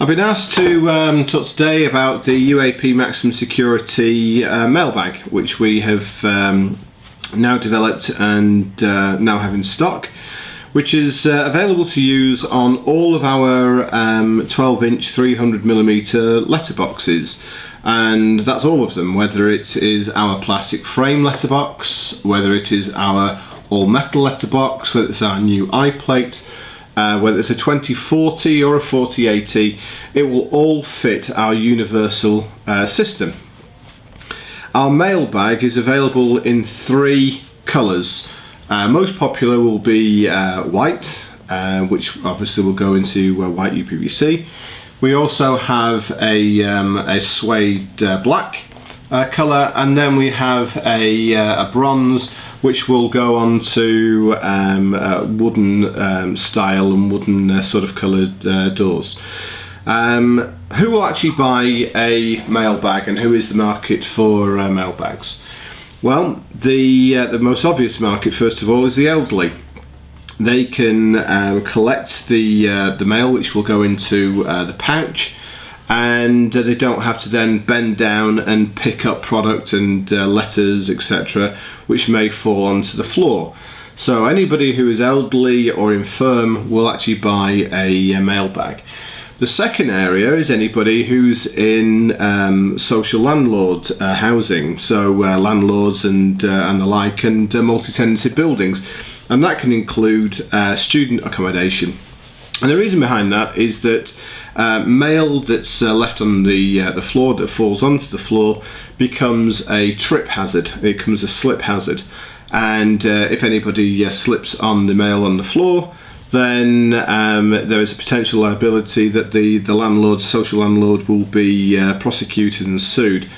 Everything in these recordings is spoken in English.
I've been asked to talk today about the UAP Maximum Security mailbag, which we have now developed and now have in stock, which is available to use on all of our 12-inch 300mm letterboxes. And that's all of them, whether it is our plastic frame letterbox, whether it is our all-metal letterbox, whether it's our new I-plate, whether it's a 2040 or a 4080, it will all fit our universal system. Our mailbag is available in 3 colours. Most popular will be white, which obviously will go into white UPVC. We also have a suede black colour, and then we have a bronze, which will go on to wooden style and wooden sort of coloured doors. Who will actually buy a mailbag, and who is the market for mailbags? Well, the most obvious market, first of all, is the elderly. They can collect the mail, which will go into the pouch, and they don't have to then bend down and pick up product and letters, etc., which may fall onto the floor. So anybody who is elderly or infirm will actually buy a mailbag. The second area is anybody who's in social landlord housing, so landlords and the like, and multi-tenanted buildings, and that can include student accommodation. And the reason behind that is that mail that's left on the floor, that falls onto the floor, becomes a trip hazard. It becomes a slip hazard, and if anybody slips on the mail on the floor, then there is a potential liability that the landlord, social landlord, will be prosecuted and sued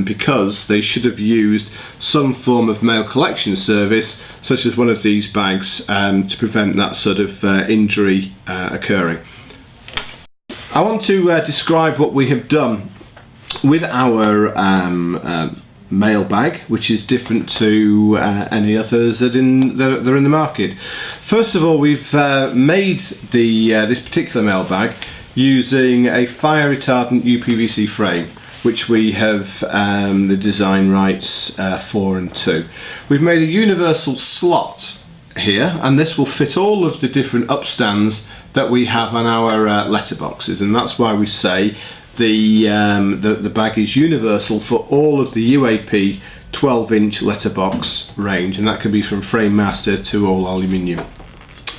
because they should have used some form of mail collection service, such as one of these bags, to prevent that sort of injury occurring. I want to describe what we have done with our mailbag, which is different to any others that are in the market. First of all, we've made this particular mailbag using a fire retardant UPVC frame, which we have the design rights for and to. We've made a universal slot here, and this will fit all of the different upstands that we have on our letterboxes, and that's why we say the bag is universal for all of the UAP 12-inch letterbox range, and that can be from frame master to all aluminium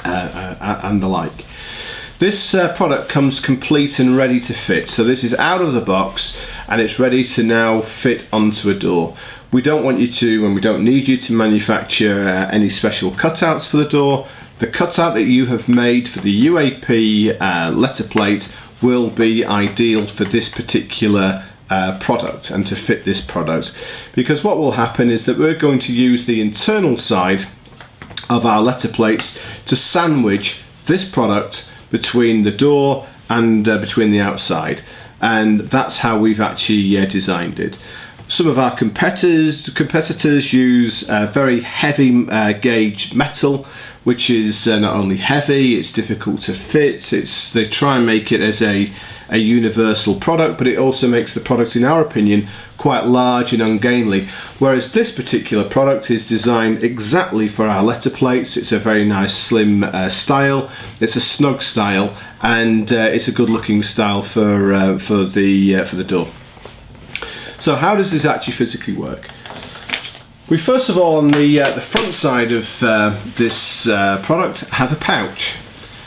and the like. This product comes complete and ready to fit, so this is out of the box and it's ready to now fit onto a door. We don't want you to, and we don't need you to manufacture any special cutouts for the door. The cutout that you have made for the UAP letter plate will be ideal for this particular product and to fit this product, because what will happen is that we're going to use the internal side of our letter plates to sandwich this product between the door and between the outside, and that's how we've actually designed it. Some of our competitors use very heavy gauge metal, which is not only heavy, it's difficult to fit. They try and make it as a universal product, but it also makes the product, in our opinion, quite large and ungainly. Whereas this particular product is designed exactly for our letter plates. It's a very nice slim style. It's a snug style, and it's a good-looking style for the door. So how does this actually physically work? We first of all, on the front side of this product, have a pouch,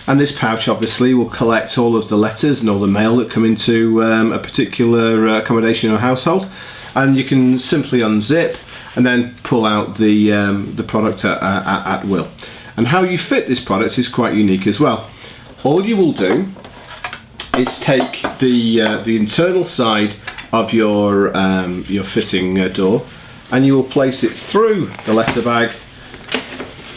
and this pouch obviously will collect all of the letters and all the mail that come into a particular accommodation or household, and you can simply unzip and then pull out the product at will. And how you fit this product is quite unique as well. All you will do is take the internal side of your fitting door, and you will place it through the letter bag.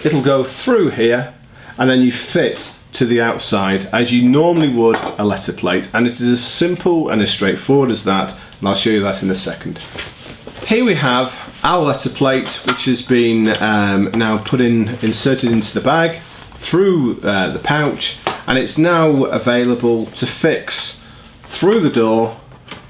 It'll go through here, and then you fit to the outside as you normally would a letter plate, and it is as simple and as straightforward as that, and I'll show you that in a second. Here we have our letter plate, which has been now inserted into the bag through the pouch, and it's now available to fix through the door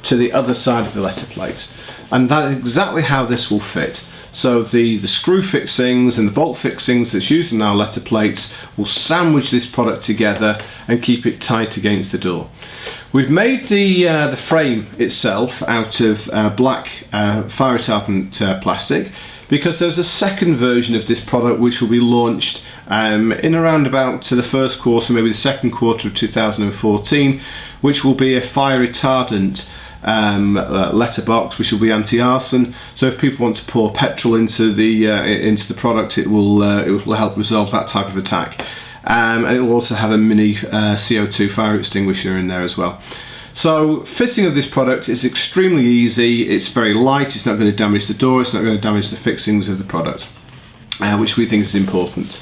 to the other side of the letter plate, and that is exactly how this will fit. So the screw fixings and the bolt fixings that's used in our letter plates will sandwich this product together and keep it tight against the door. We've made the frame itself out of black fire retardant plastic, because there's a second version of this product which will be launched in around about to the first quarter, maybe the second quarter of 2014, which will be a fire retardant letterbox, which will be anti-arson. So if people want to pour petrol into the product, it will help resolve that type of attack, and it will also have a mini CO2 fire extinguisher in there as well. So fitting of this product is extremely easy. It's very light, it's not going to damage the door, it's not going to damage the fixings of the product, which we think is important.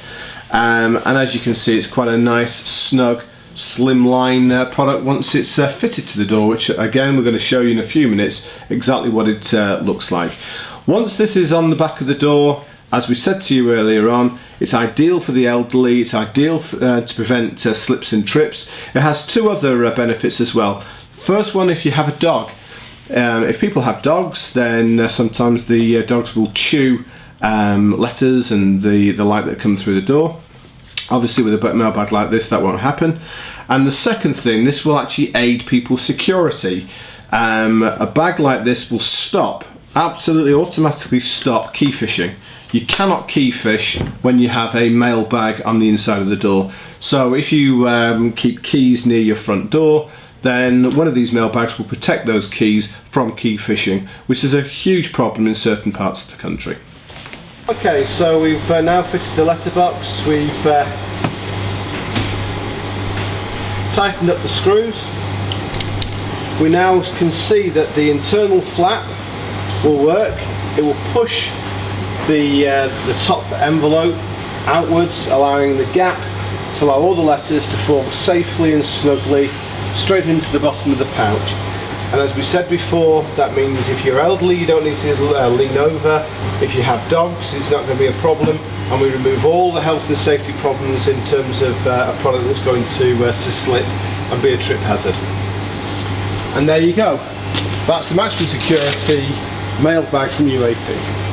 And as you can see, it's quite a nice, snug, slimline product once it's fitted to the door, which again we're going to show you in a few minutes exactly what it looks like. Once this is on the back of the door, as we said to you earlier on, it's ideal for the elderly, it's ideal to prevent slips and trips. It has two other benefits as well. First one, if you have a dog. If people have dogs, then sometimes the dogs will chew letters and the light that comes through the door. Obviously with a mail bag like this that won't happen. And the second thing, this will actually aid people's security. A bag like this will stop, absolutely automatically stop key fishing. You cannot key fish when you have a mail bag on the inside of the door. So if you keep keys near your front door, then one of these mail bags will protect those keys from key fishing, which is a huge problem in certain parts of the country. Okay, so we've now fitted the letterbox, we've tightened up the screws. We now can see that the internal flap will work. It will push the top envelope outwards, allowing the gap to allow all the letters to fall safely and snugly straight into the bottom of the pouch. And as we said before, that means if you're elderly, you don't need to lean over. If you have dogs, it's not going to be a problem, and we remove all the health and safety problems in terms of a product that's going to slip and be a trip hazard. And there you go. That's the MAX6MUM Security mail bag from UAP.